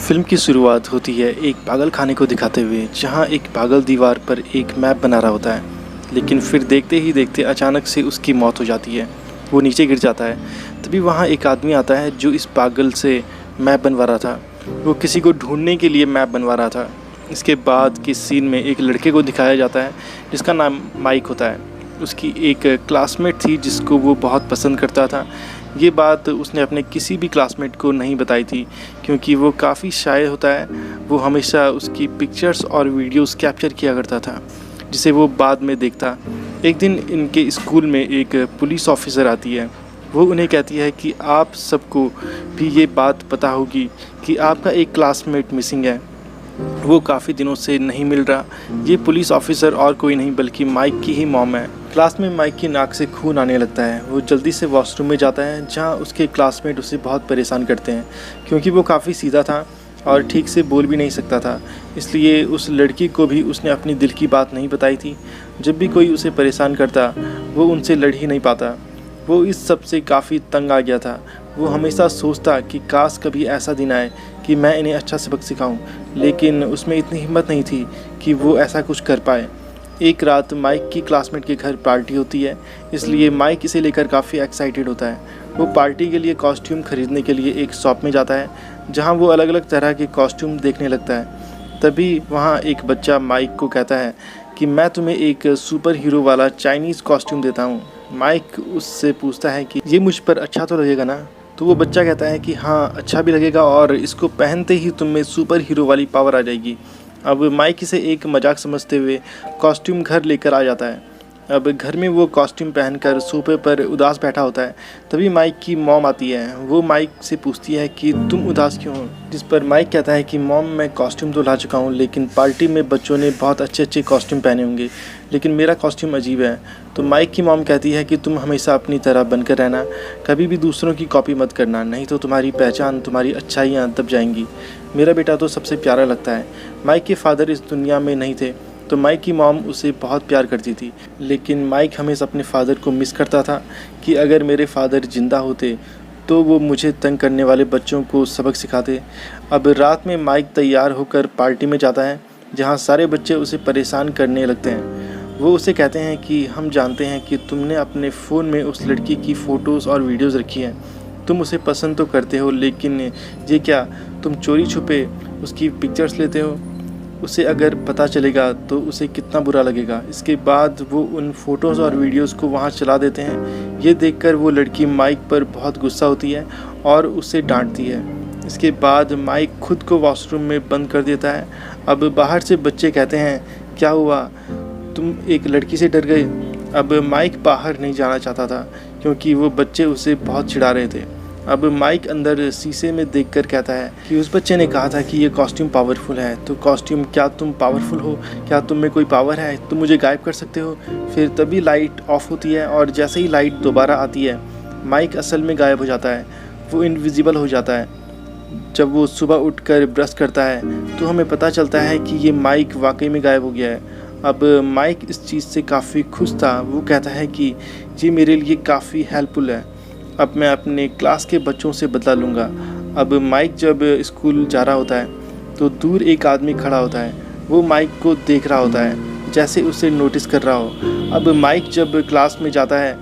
Film की शुरुआत होती है एक पागल खाने को दिखाते हुए, जहां एक पागल दीवार पर एक मैप बना रहा होता है। लेकिन फिर देखते ही देखते अचानक से उसकी मौत हो जाती है। वो नीचे गिर जाता है। तभी वहां एक आदमी आता है जो इस पागल से मैप बनवा रहा था। वो किसी को ढूंढने के लिए मैप बनवा रहा था। इसके बाद के सीन में एक लड़के को दिखाया जाता है जिसका नाम माइक होता है। उसकी एक क्लासमेट थी जिसको वो बहुत पसंद करता था। ये बात उसने अपने किसी भी क्लासमेट को नहीं बताई थी, क्योंकि वो काफ़ी शाय होता है। वो हमेशा उसकी पिक्चर्स और वीडियोस कैप्चर किया करता था, जिसे वो बाद में देखता। एक दिन इनके स्कूल में एक पुलिस ऑफिसर आती है। वो उन्हें कहती है कि आप सबको भी ये बात पता होगी कि आपका एक क्लासमेट मिसिंग है। वो काफ़ी दिनों से नहीं मिल रहा। ये पुलिस ऑफिसर और कोई नहीं बल्कि माइक की ही मॉम है। क्लास में माइक की नाक से खून आने लगता है। वो जल्दी से वॉशरूम में जाता है, जहां उसके क्लासमेट उसे बहुत परेशान करते हैं, क्योंकि वो काफ़ी सीधा था और ठीक से बोल भी नहीं सकता था। इसलिए उस लड़की को भी उसने अपनी दिल की बात नहीं बताई थी। जब भी कोई उसे परेशान करता, वो उनसे लड़ ही नहीं पाता। वो इस सब से काफ़ी तंग आ गया था। वो हमेशा सोचता कि काश कभी ऐसा दिन आए कि मैं इन्हें अच्छा सबक सिखाऊं, लेकिन उसमें इतनी हिम्मत नहीं थी कि वो ऐसा कुछ कर पाए। एक रात माइक की क्लासमेट के घर पार्टी होती है, इसलिए माइक इसे लेकर काफ़ी एक्साइटेड होता है। वो पार्टी के लिए कॉस्ट्यूम खरीदने के लिए एक शॉप में जाता है, जहां वो अलग अलग तरह के कॉस्ट्यूम देखने लगता है। तभी वहां एक बच्चा माइक को कहता है कि मैं तुम्हें एक सुपर हीरो वाला चाइनीज़ कॉस्ट्यूम देता हूँ। माइक उससे पूछता है कि ये मुझ पर अच्छा तो लगेगा ना? तो वो बच्चा कहता है कि हाँ, अच्छा भी लगेगा और इसको पहनते ही तुम में सुपर हीरो वाली पावर आ जाएगी। अब माइक इसे एक मजाक समझते हुए कॉस्ट्यूम घर लेकर आ जाता है। अब घर में वो कॉस्ट्यूम पहनकर सोफे पर उदास बैठा होता है। तभी माइक की मॉम आती है। वो माइक से पूछती है कि तुम उदास क्यों हो? जिस पर माइक कहता है कि मॉम, मैं कॉस्ट्यूम तो ला चुका हूँ, लेकिन पार्टी में बच्चों ने बहुत अच्छे अच्छे कॉस्ट्यूम पहने होंगे, लेकिन मेरा कॉस्ट्यूम अजीब है। तो माइक की मॉम कहती है कि तुम हमेशा अपनी तरह बनकर रहना, कभी भी दूसरों की कॉपी मत करना, नहीं तो तुम्हारी पहचान, तुम्हारी अच्छाइयाँ दब जाएंगी। मेरा बेटा तो सबसे प्यारा लगता है। माइक के फादर इस दुनिया में नहीं थे, तो माइक की मॉम उसे बहुत प्यार करती थी, लेकिन माइक हमेशा अपने फादर को मिस करता था कि अगर मेरे फादर ज़िंदा होते तो वो मुझे तंग करने वाले बच्चों को सबक सिखाते। अब रात में माइक तैयार होकर पार्टी में जाता है, जहाँ सारे बच्चे उसे परेशान करने लगते हैं। वो उसे कहते हैं कि हम जानते हैं कि तुमने अपने फ़ोन में उस लड़की की फ़ोटोज़ और वीडियोज़ रखी हैं। तुम उसे पसंद तो करते हो, लेकिन ये क्या, तुम चोरी छुपे उसकी पिक्चर्स लेते हो? उसे अगर पता चलेगा तो उसे कितना बुरा लगेगा। इसके बाद वो उन फ़ोटोज़ और वीडियोज़ को वहाँ चला देते हैं। ये देखकर वो लड़की माइक पर बहुत गुस्सा होती है और उसे डांटती है। इसके बाद माइक खुद को वॉशरूम में बंद कर देता है। अब बाहर से बच्चे कहते हैं, क्या हुआ, तुम एक लड़की से डर गए? अब माइक बाहर नहीं जाना चाहता था, क्योंकि वो बच्चे उसे बहुत चिढ़ा रहे थे। अब माइक अंदर शीशे में देखकर कहता है कि उस बच्चे ने कहा था कि ये कॉस्ट्यूम पावरफुल है। तो कॉस्ट्यूम, क्या तुम पावरफुल हो? क्या तुम में कोई पावर है? तुम मुझे गायब कर सकते हो? फिर तभी लाइट ऑफ होती है और जैसे ही लाइट दोबारा आती है, माइक असल में गायब हो जाता है। वो इनविजिबल हो जाता है। जब वो सुबह उठकर ब्रश करता है तो हमें पता चलता है कि ये माइक वाकई में गायब हो गया है। अब माइक इस चीज़ से काफ़ी खुश था। वो कहता है कि ये मेरे लिए काफ़ी हेल्पफुल है। अब मैं अपने क्लास के बच्चों से बदला लूँगा। अब माइक जब स्कूल जा रहा होता है तो दूर एक आदमी खड़ा होता है। वो माइक को देख रहा होता है, जैसे उसे नोटिस कर रहा हो। अब माइक जब क्लास में जाता है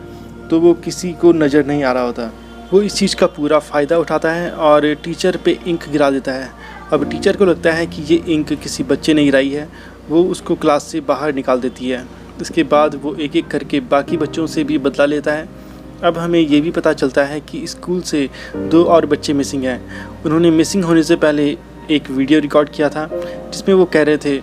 तो वो किसी को नज़र नहीं आ रहा होता। वो इस चीज़ का पूरा फ़ायदा उठाता है और टीचर पे इंक गिरा देता है। अब टीचर को लगता है कि ये इंक किसी बच्चे ने गिराई है। वो उसको क्लास से बाहर निकाल देती है। इसके बाद वो एक एक करके बाकी बच्चों से भी बदला लेता है। अब हमें ये भी पता चलता है कि स्कूल से 2 और बच्चे मिसिंग हैं। उन्होंने मिसिंग होने से पहले एक वीडियो रिकॉर्ड किया था, जिसमें वो कह रहे थे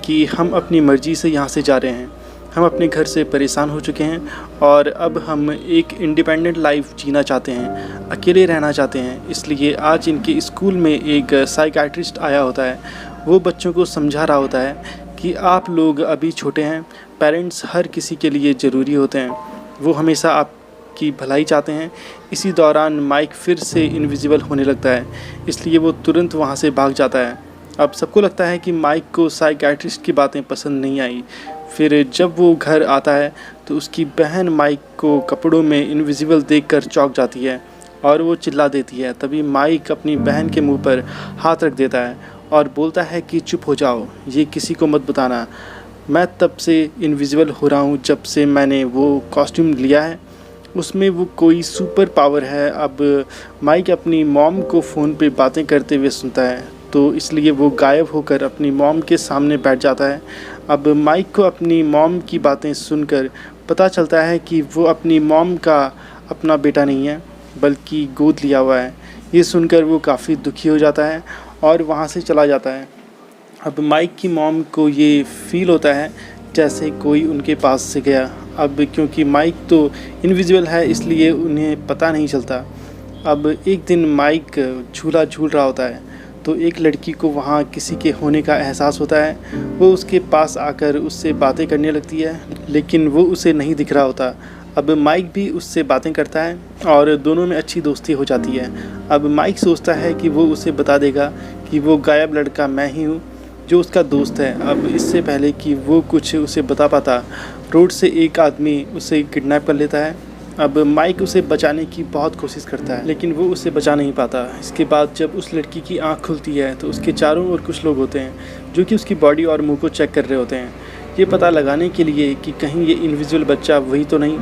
कि हम अपनी मर्ज़ी से यहाँ से जा रहे हैं, हम अपने घर से परेशान हो चुके हैं और अब हम एक इंडिपेंडेंट लाइफ जीना चाहते हैं, अकेले रहना चाहते हैं। इसलिए आज इनके स्कूल में एक साइकियाट्रिस्ट आया होता है। वो बच्चों को समझा रहा होता है कि आप लोग अभी छोटे हैं, पेरेंट्स हर किसी के लिए ज़रूरी होते हैं, वो हमेशा आप की भलाई चाहते हैं। इसी दौरान माइक फिर से इनविजिबल होने लगता है, इसलिए वो तुरंत वहाँ से भाग जाता है। अब सबको लगता है कि माइक को साइकियाट्रिस्ट की बातें पसंद नहीं आई। फिर जब वो घर आता है तो उसकी बहन माइक को कपड़ों में इनविजिबल देखकर चौंक जाती है और वो चिल्ला देती है। तभी माइक अपनी बहन के मुंह पर हाथ रख देता है और बोलता है कि चुप हो जाओ, ये किसी को मत बताना। मैं तब से इनविजिबल हो रहा हूँ जब से मैंने वो कॉस्ट्यूम लिया है, उसमें वो कोई सुपर पावर है। अब माइक अपनी मॉम को फ़ोन पे बातें करते हुए सुनता है, तो इसलिए वो गायब होकर अपनी मॉम के सामने बैठ जाता है। अब माइक को अपनी मॉम की बातें सुनकर पता चलता है कि वो अपनी मॉम का अपना बेटा नहीं है बल्कि गोद लिया हुआ है। ये सुनकर वो काफ़ी दुखी हो जाता है और वहाँ से चला जाता है। अब माइक की मॉम को ये फील होता है जैसे कोई उनके पास से गया। अब क्योंकि माइक तो इनविजिबल है इसलिए उन्हें पता नहीं चलता। अब एक दिन माइक झूला झूल रहा होता है तो एक लड़की को वहाँ किसी के होने का एहसास होता है। वो उसके पास आकर उससे बातें करने लगती है, लेकिन वो उसे नहीं दिख रहा होता। अब माइक भी उससे बातें करता है और दोनों में अच्छी दोस्ती हो जाती है। अब माइक सोचता है कि वो उसे बता देगा कि वो गायब लड़का मैं ही हूँ जो उसका दोस्त है। अब इससे पहले कि वो कुछ उसे बता पाता, रोड से एक आदमी उसे किडनैप कर लेता है। अब माइक उसे बचाने की बहुत कोशिश करता है, लेकिन वो उसे बचा नहीं पाता। इसके बाद जब उस लड़की की आंख खुलती है तो उसके चारों ओर कुछ लोग होते हैं जो कि उसकी बॉडी और मुंह को चेक कर रहे होते हैं, ये पता लगाने के लिए कि कहीं ये इनविजिबल बच्चा वही तो नहीं।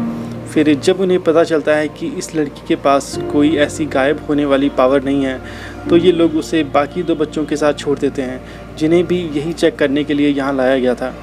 फिर जब उन्हें पता चलता है कि इस लड़की के पास कोई ऐसी गायब होने वाली पावर नहीं है, तो ये लोग उसे बाकी 2 बच्चों के साथ छोड़ देते हैं, जिन्हें भी यही चेक करने के लिए यहाँ लाया गया था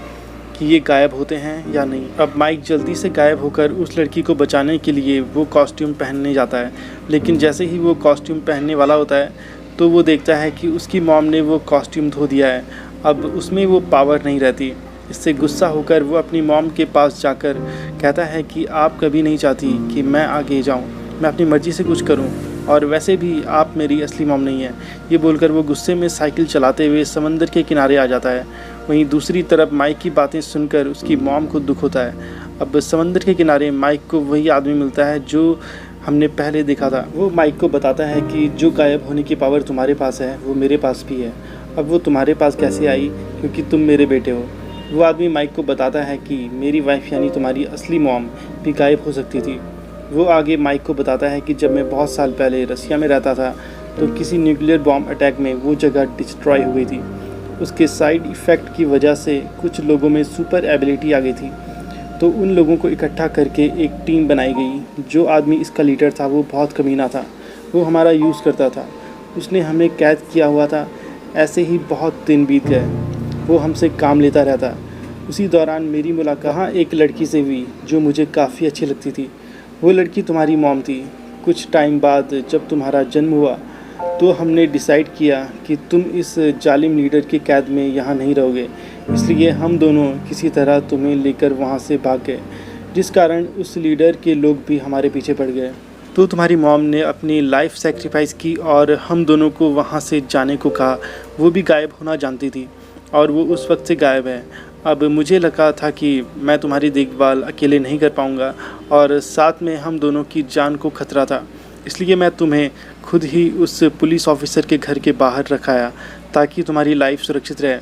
कि ये गायब होते हैं या नहीं। अब माइक जल्दी से गायब होकर उस लड़की को बचाने के लिए वो कॉस्ट्यूम पहनने जाता है, लेकिन जैसे ही वो कॉस्ट्यूम पहनने वाला होता है तो वो देखता है कि उसकी मॉम ने वो कॉस्ट्यूम धो दिया है। अब उसमें वो पावर नहीं रहती। इससे गुस्सा होकर वो अपनी मॉम के पास जाकर कहता है कि आप कभी नहीं चाहती कि मैं आगे जाऊं, मैं अपनी मर्ज़ी से कुछ करूं, और वैसे भी आप मेरी असली मॉम नहीं है। ये बोलकर वो गुस्से में साइकिल चलाते हुए समंदर के किनारे आ जाता है। वहीं दूसरी तरफ माइक की बातें सुनकर उसकी मॉम को दुख होता है। अब समंदर के किनारे माइक को वही आदमी मिलता है जो हमने पहले देखा था। वो माइक को बताता है कि जो गायब होने की पावर तुम्हारे पास है वो मेरे पास भी है। अब वो तुम्हारे पास कैसे आई, क्योंकि तुम मेरे बेटे हो। वो आदमी माइक को बताता है कि मेरी वाइफ यानी तुम्हारी असली मॉम भी गायब हो सकती थी। वो आगे माइक को बताता है कि जब मैं बहुत साल पहले रसिया में रहता था तो किसी न्यूक्लियर बॉम्ब अटैक में वो जगह डिस्ट्रॉय हो गई थी। उसके साइड इफ़ेक्ट की वजह से कुछ लोगों में सुपर एबिलिटी आ गई थी, तो उन लोगों को इकट्ठा करके एक टीम बनाई गई। जो आदमी इसका लीडर था वो बहुत कमीना था, वो हमारा यूज़ करता था, उसने हमें कैद किया हुआ था। ऐसे ही बहुत दिन बीत गए, वो हमसे काम लेता रहता। उसी दौरान मेरी मुलाकात एक लड़की से हुई जो मुझे काफ़ी अच्छी लगती थी। वो लड़की तुम्हारी मॉम थी। कुछ टाइम बाद जब तुम्हारा जन्म हुआ तो हमने डिसाइड किया कि तुम इस जालिम लीडर के कैद में यहाँ नहीं रहोगे, इसलिए हम दोनों किसी तरह तुम्हें लेकर वहाँ से भाग गए, जिस कारण उस लीडर के लोग भी हमारे पीछे पड़ गए। तो तुम्हारी मॉम ने अपनी लाइफ सेक्रीफाइस की और हम दोनों को वहाँ से जाने को कहा। वो भी गायब होना जानती थी और वो उस वक्त से गायब है। अब मुझे लगा था कि मैं तुम्हारी देखभाल अकेले नहीं कर पाऊँगा और साथ में हम दोनों की जान को खतरा था, इसलिए मैं तुम्हें खुद ही उस पुलिस ऑफिसर के घर के बाहर रखाया ताकि तुम्हारी लाइफ सुरक्षित रहे।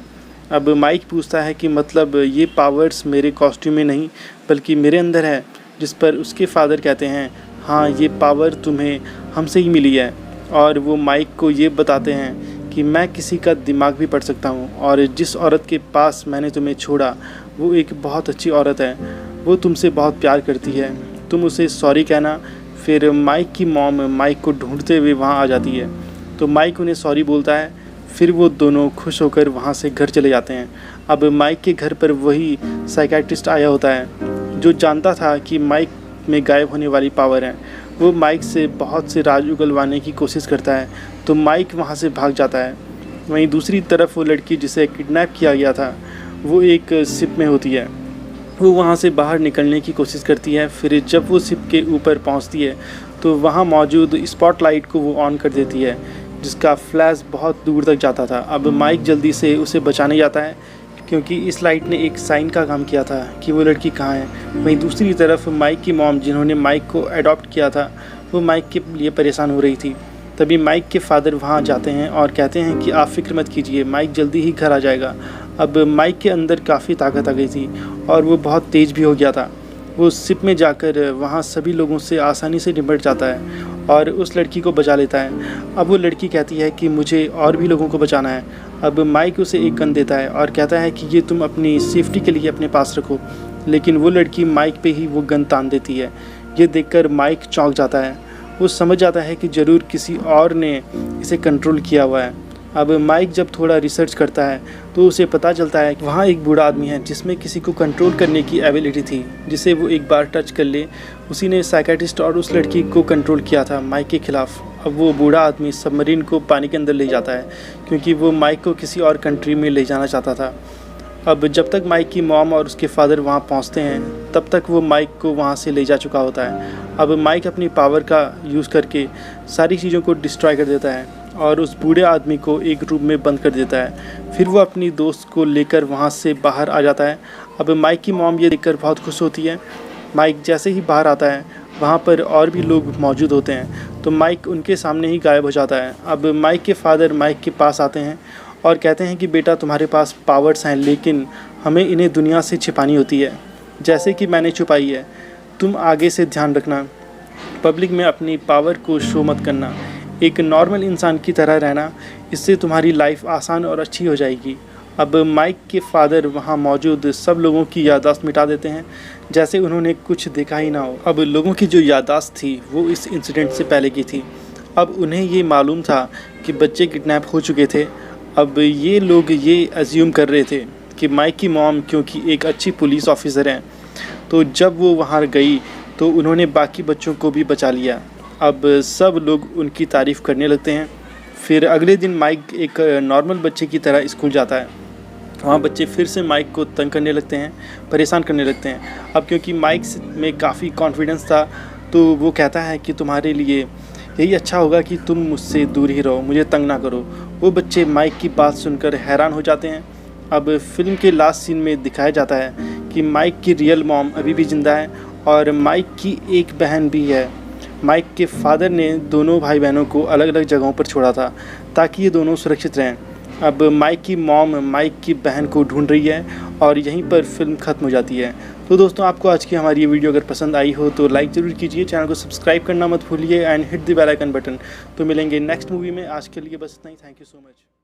अब माइक पूछता है कि मतलब ये पावर्स मेरे कॉस्ट्यूम में नहीं बल्कि मेरे अंदर है, जिस पर उसके फादर कहते हैं हाँ ये पावर तुम्हें हमसे ही मिली है। और वो माइक को ये बताते हैं कि मैं किसी का दिमाग भी पढ़ सकता हूँ और जिस औरत के पास मैंने तुम्हें छोड़ा वो एक बहुत अच्छी औरत है, वो तुमसे बहुत प्यार करती है, तुम उसे सॉरी कहना। फिर माइक की मॉम माइक को ढूंढते हुए वहाँ आ जाती है तो माइक उन्हें सॉरी बोलता है। फिर वो दोनों खुश होकर वहाँ से घर चले जाते हैं। अब माइक के घर पर वही साइकेट्रिस्ट आया होता है जो जानता था कि माइक में गायब होने वाली पावर है। वो माइक से बहुत से राज उगलवाने की कोशिश करता है तो माइक वहाँ से भाग जाता है। वहीं दूसरी तरफ वो लड़की जिसे किडनैप किया गया था वो एक शिप में होती है। वो वहाँ से बाहर निकलने की कोशिश करती है। फिर जब वो शिप के ऊपर पहुँचती है तो वहाँ मौजूद स्पॉटलाइट को वो ऑन कर देती है जिसका फ्लैश बहुत दूर तक जाता था। अब माइक जल्दी से उसे बचाने जाता है क्योंकि इस लाइट ने एक साइन का काम किया था कि वो लड़की कहाँ है। वहीं दूसरी तरफ माइक की मॉम जिन्होंने माइक को अडॉप्ट किया था वो माइक के लिए परेशान हो रही थी। तभी माइक के फादर वहाँ जाते हैं और कहते हैं कि आप फिक्र मत कीजिए, माइक जल्दी ही घर आ जाएगा। अब माइक के अंदर काफ़ी ताकत आ गई थी और वो बहुत तेज़ भी हो गया था। वो शिप में जाकर वहाँ सभी लोगों से आसानी से निपट जाता है और उस लड़की को बचा लेता है। अब वो लड़की कहती है कि मुझे और भी लोगों को बचाना है। अब माइक उसे एक गन देता है और कहता है कि ये तुम अपनी सेफ्टी के लिए अपने पास रखो, लेकिन वो लड़की माइक पे ही वो गन तान देती है। ये देखकर माइक चौंक जाता है। वो समझ जाता है कि ज़रूर किसी और ने इसे कंट्रोल किया हुआ है। अब माइक जब थोड़ा रिसर्च करता है तो उसे पता चलता है कि वहाँ एक बूढ़ा आदमी है जिसमें किसी को कंट्रोल करने की एबिलिटी थी, जिसे वो एक बार टच कर ले। उसी ने साइकेट्रिस्ट और उस लड़की को कंट्रोल किया था माइक के ख़िलाफ़। अब वो बूढ़ा आदमी सबमरीन को पानी के अंदर ले जाता है क्योंकि वो माइक को किसी और कंट्री में ले जाना चाहता था। अब जब तक माइक की मॉम और उसके फादर वहाँ पहुँचते हैं तब तक वो माइक को वहाँ से ले जा चुका होता है। अब माइक अपनी पावर का यूज़ करके सारी चीज़ों को डिस्ट्रॉय कर देता है और उस बूढ़े आदमी को एक रूम में बंद कर देता है। फिर वो अपनी दोस्त को लेकर वहाँ से बाहर आ जाता है। अब माइक की मॉम ये देखकर बहुत खुश होती है। माइक जैसे ही बाहर आता है वहाँ पर और भी लोग मौजूद होते हैं, तो माइक उनके सामने ही गायब हो जाता है। अब माइक के फादर माइक के पास आते हैं और कहते हैं कि बेटा तुम्हारे पास पावर्स हैं, लेकिन हमें इन्हें दुनिया से छिपानी होती है, जैसे कि मैंने छुपाई है। तुम आगे से ध्यान रखना, पब्लिक में अपनी पावर को शो मत करना, एक नॉर्मल इंसान की तरह रहना, इससे तुम्हारी लाइफ आसान और अच्छी हो जाएगी। अब माइक के फादर वहाँ मौजूद सब लोगों की याददाश्त मिटा देते हैं जैसे उन्होंने कुछ देखा ही ना हो। अब लोगों की जो याददाश्त थी वो इस इंसिडेंट से पहले की थी। अब उन्हें ये मालूम था कि बच्चे किडनैप हो चुके थे। अब ये लोग ये अज्यूम कर रहे थे कि माइक की मॉम क्योंकि एक अच्छी पुलिस ऑफिसर हैं, तो जब वो वहाँ गई तो उन्होंने बाकी बच्चों को भी बचा लिया। अब सब लोग उनकी तारीफ़ करने लगते हैं। फिर अगले दिन माइक एक नॉर्मल बच्चे की तरह स्कूल जाता है। वहाँ बच्चे फिर से माइक को तंग करने लगते हैं, परेशान करने लगते हैं। अब क्योंकि माइक में काफ़ी कॉन्फिडेंस था तो वो कहता है कि तुम्हारे लिए यही अच्छा होगा कि तुम मुझसे दूर ही रहो, मुझे तंग ना करो। वो बच्चे माइक की बात सुनकर हैरान हो जाते हैं। अब फिल्म के लास्ट सीन में दिखाया जाता है कि माइक की रियल मॉम अभी भी ज़िंदा है और माइक की एक बहन भी है। माइक के फादर ने दोनों भाई बहनों को अलग अलग जगहों पर छोड़ा था ताकि ये दोनों सुरक्षित रहें। अब माइक की मॉम माइक की बहन को ढूंढ रही है और यहीं पर फिल्म ख़त्म हो जाती है। तो दोस्तों, आपको आज की हमारी ये वीडियो अगर पसंद आई हो तो लाइक ज़रूर कीजिए, चैनल को सब्सक्राइब करना मत भूलिए and hit the bell icon button. तो मिलेंगे नेक्स्ट मूवी में। आज के लिए बस इतना ही। Thank you so much.